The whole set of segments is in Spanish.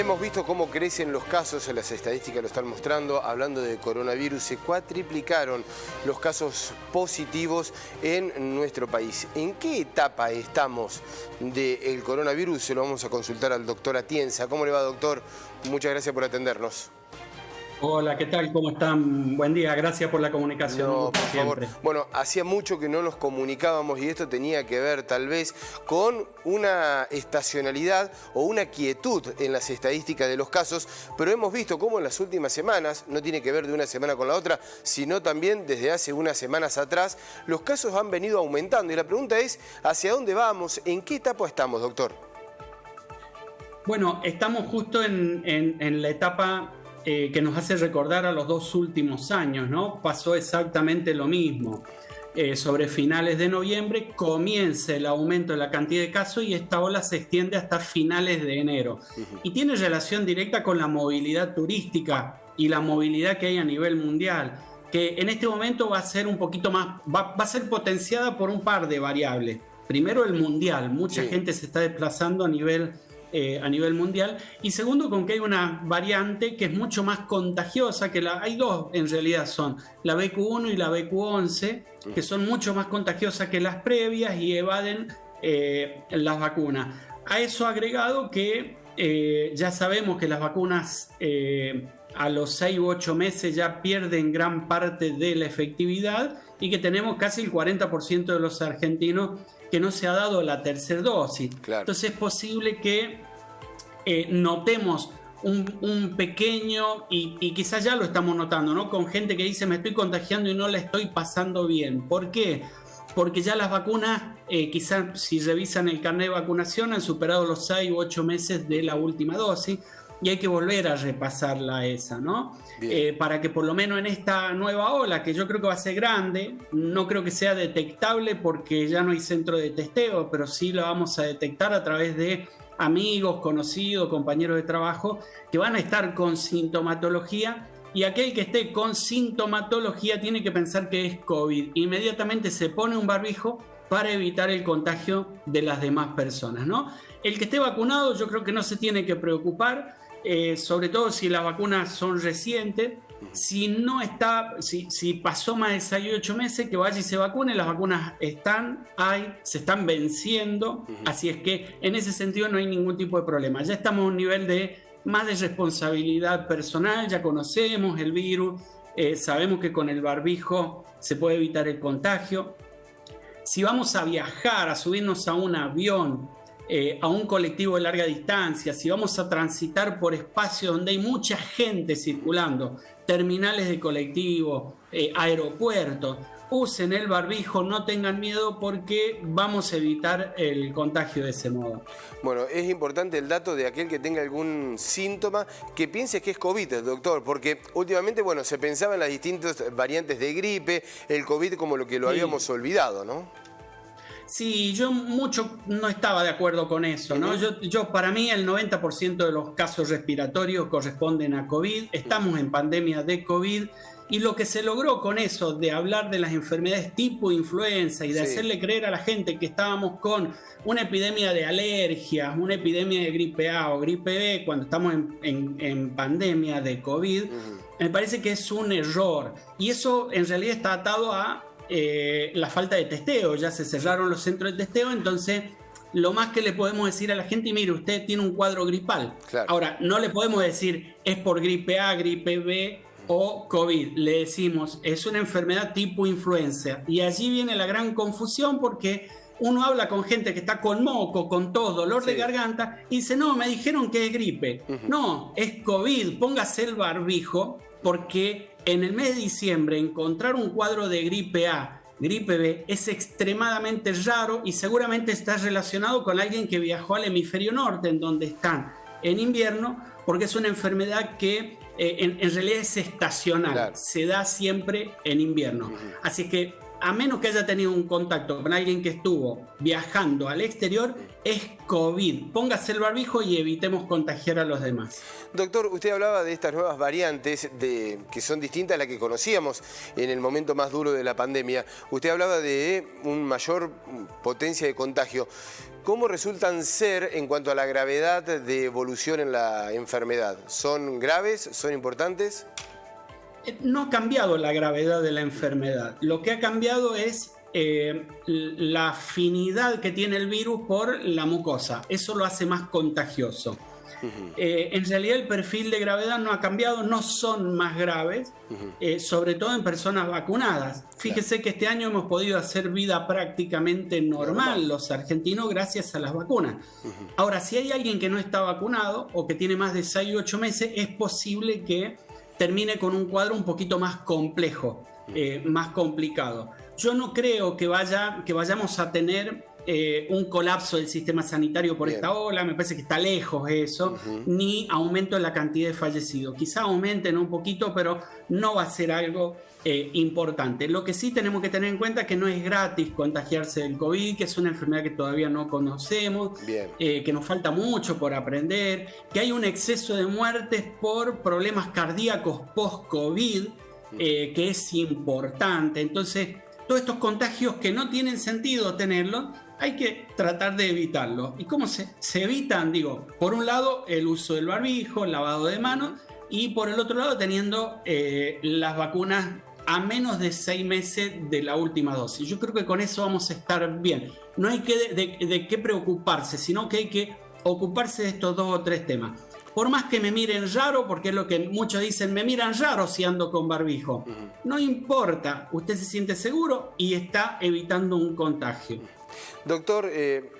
Hemos visto cómo crecen los casos, las estadísticas lo están mostrando, hablando de coronavirus, se cuatriplicaron los casos positivos en nuestro país. ¿En qué etapa estamos del coronavirus? Se lo vamos a consultar al doctor Atienza. ¿Cómo le va, doctor? Muchas gracias por atendernos. Hola, ¿qué tal? ¿Cómo están? Buen día, gracias por la comunicación. No, por favor. Bueno, hacía mucho que no nos comunicábamos y esto tenía que ver tal vez con una estacionalidad o una quietud en las estadísticas de los casos, pero hemos visto cómo en las últimas semanas, no tiene que ver de una semana con la otra, sino también desde hace unas semanas atrás, los casos han venido aumentando y la pregunta es, ¿hacia dónde vamos? ¿En qué etapa estamos, doctor? Bueno, estamos justo en la etapa que nos hace recordar a los dos últimos años, ¿no? Pasó exactamente lo mismo. Sobre finales de noviembre comienza el aumento de la cantidad de casos y esta ola se extiende hasta finales de enero. Y tiene relación directa con la movilidad turística y la movilidad que hay a nivel mundial, que en este momento va a ser un poquito más, va a ser potenciada por un par de variables. Primero, el mundial. Mucha gente se está desplazando a nivel mundial, y segundo, con que hay una variante que es mucho más contagiosa, que hay dos en realidad, son la BQ1 y la BQ11, que son mucho más contagiosas que las previas y evaden las vacunas. A eso agregado que ya sabemos que las vacunas a los 6 u 8 meses ya pierden gran parte de la efectividad y que tenemos casi el 40% de los argentinos que no se ha dado la tercera dosis. Claro. Entonces es posible que notemos un pequeño, y quizás ya lo estamos notando, ¿no? Con gente que dice me estoy contagiando y no la estoy pasando bien. ¿Por qué? Porque ya las vacunas, quizás si revisan el carnet de vacunación, han superado los 6 u 8 meses de la última dosis. Y hay que volver a repasarla esa, ¿no? Para que por lo menos en esta nueva ola, que yo creo que va a ser grande, no creo que sea detectable porque ya no hay centro de testeo, pero sí la vamos a detectar a través de amigos, conocidos, compañeros de trabajo, que van a estar con sintomatología, y aquel que esté con sintomatología tiene que pensar que es COVID. Inmediatamente se pone un barbijo para evitar el contagio de las demás personas, ¿no? El que esté vacunado yo creo que no se tiene que preocupar, sobre todo si las vacunas son recientes. Si no está, si pasó más de 6 u 8 meses, que vaya y se vacune. Las vacunas se están venciendo, así es que en ese sentido no hay ningún tipo de problema. Ya estamos a un nivel de más de responsabilidad personal, ya conocemos el virus, sabemos que con el barbijo se puede evitar el contagio. Si vamos a viajar, a subirnos a un avión, a un colectivo de larga distancia, si vamos a transitar por espacios donde hay mucha gente circulando, terminales de colectivo, aeropuertos, usen el barbijo, no tengan miedo porque vamos a evitar el contagio de ese modo. Bueno, es importante el dato de aquel que tenga algún síntoma que piense que es COVID, doctor, porque últimamente, bueno, se pensaba en las distintas variantes de gripe, el COVID como lo que lo habíamos olvidado, ¿no? Sí, yo mucho no estaba de acuerdo con eso, ¿no? Yo para mí el 90% de los casos respiratorios corresponden a COVID, estamos en pandemia de COVID, y lo que se logró con eso de hablar de las enfermedades tipo influenza y de hacerle creer a la gente que estábamos con una epidemia de alergias, una epidemia de gripe A o gripe B cuando estamos en pandemia de COVID, me parece que es un error, y eso en realidad está atado a la falta de testeo. Ya se cerraron los centros de testeo, entonces lo más que le podemos decir a la gente, mire, usted tiene un cuadro gripal. Claro. Ahora, no le podemos decir es por gripe A, gripe B o COVID. Le decimos es una enfermedad tipo influenza, y allí viene la gran confusión porque uno habla con gente que está con moco, con tos, dolor de garganta, y dice, no, me dijeron que es gripe. No, es COVID, póngase el barbijo, porque en el mes de diciembre encontrar un cuadro de gripe A, gripe B, es extremadamente raro y seguramente está relacionado con alguien que viajó al hemisferio norte, en donde están en invierno, porque es una enfermedad que en realidad es estacional, se da siempre en invierno. Así que a menos que haya tenido un contacto con alguien que estuvo viajando al exterior, es COVID. Póngase el barbijo y evitemos contagiar a los demás. Doctor, usted hablaba de estas nuevas variantes que son distintas a las que conocíamos en el momento más duro de la pandemia. Usted hablaba de una mayor potencia de contagio. ¿Cómo resultan ser en cuanto a la gravedad de evolución en la enfermedad? ¿Son graves? ¿Son importantes? No ha cambiado la gravedad de la enfermedad. Lo que ha cambiado es la afinidad que tiene el virus por la mucosa. Eso lo hace más contagioso. En realidad el perfil de gravedad no ha cambiado, no son más graves, sobre todo en personas vacunadas. Fíjese que este año hemos podido hacer vida prácticamente normal los argentinos gracias a las vacunas. Ahora, si hay alguien que no está vacunado o que tiene más de 6 u 8 meses, es posible que termine con un cuadro un poquito más complejo, más complicado. Yo no creo que vayamos a tener un colapso del sistema sanitario por esta ola, me parece que está lejos eso, ni aumento en la cantidad de fallecidos. Quizá aumenten un poquito, pero no va a ser algo importante. Lo que sí tenemos que tener en cuenta es que no es gratis contagiarse del COVID, que es una enfermedad que todavía no conocemos, que nos falta mucho por aprender, que hay un exceso de muertes por problemas cardíacos post-COVID, que es importante. Entonces, todos estos contagios que no tienen sentido tenerlos, hay que tratar de evitarlos. ¿Y cómo se evitan? Digo, por un lado, el uso del barbijo, el lavado de manos, y por el otro lado, teniendo las vacunas a menos de 6 meses de la última dosis. Yo creo que con eso vamos a estar bien. No hay de qué preocuparse, sino que hay que ocuparse de estos 2 o 3 temas. Por más que me miren raro, porque es lo que muchos dicen, me miran raro si ando con barbijo. No importa, usted se siente seguro y está evitando un contagio. Doctor,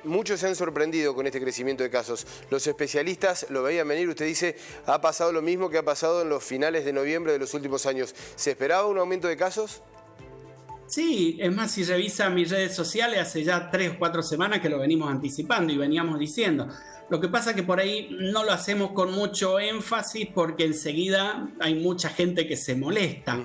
muchos se han sorprendido con este crecimiento de casos. Los especialistas lo veían venir. Usted dice, ha pasado lo mismo que ha pasado en los finales de noviembre de los últimos años. ¿Se esperaba un aumento de casos? Sí, es más, si revisa mis redes sociales, hace ya 3 o 4 semanas que lo venimos anticipando y veníamos diciendo. Lo que pasa es que por ahí no lo hacemos con mucho énfasis porque enseguida hay mucha gente que se molesta.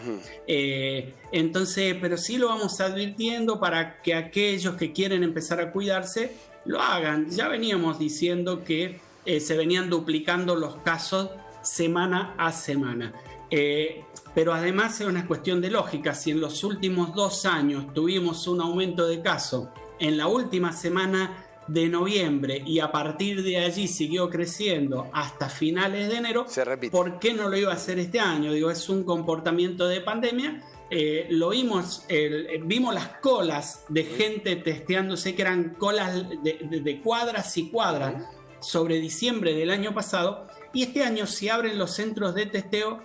Entonces, pero sí lo vamos advirtiendo para que aquellos que quieren empezar a cuidarse lo hagan. Ya veníamos diciendo que se venían duplicando los casos semana a semana. Pero además es una cuestión de lógica. Si en los últimos 2 años tuvimos un aumento de casos, en la última semana de noviembre y a partir de allí siguió creciendo hasta finales de enero, se repite. ¿Por qué no lo iba a hacer este año? Digo, es un comportamiento de pandemia. Lo vimos, vimos las colas de gente testeándose, que eran colas de cuadras y cuadras sobre diciembre del año pasado, y este año si abren los centros de testeo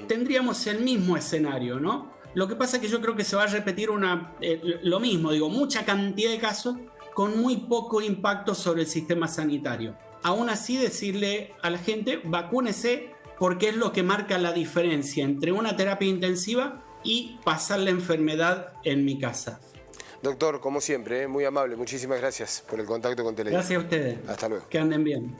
tendríamos el mismo escenario, ¿no? Lo que pasa es que yo creo que se va a repetir lo mismo, digo, mucha cantidad de casos con muy poco impacto sobre el sistema sanitario. Aún así, decirle a la gente, vacúnese, porque es lo que marca la diferencia entre una terapia intensiva y pasar la enfermedad en mi casa. Doctor, como siempre, muy amable, muchísimas gracias por el contacto con Telediario. Gracias a ustedes. Hasta luego. Que anden bien.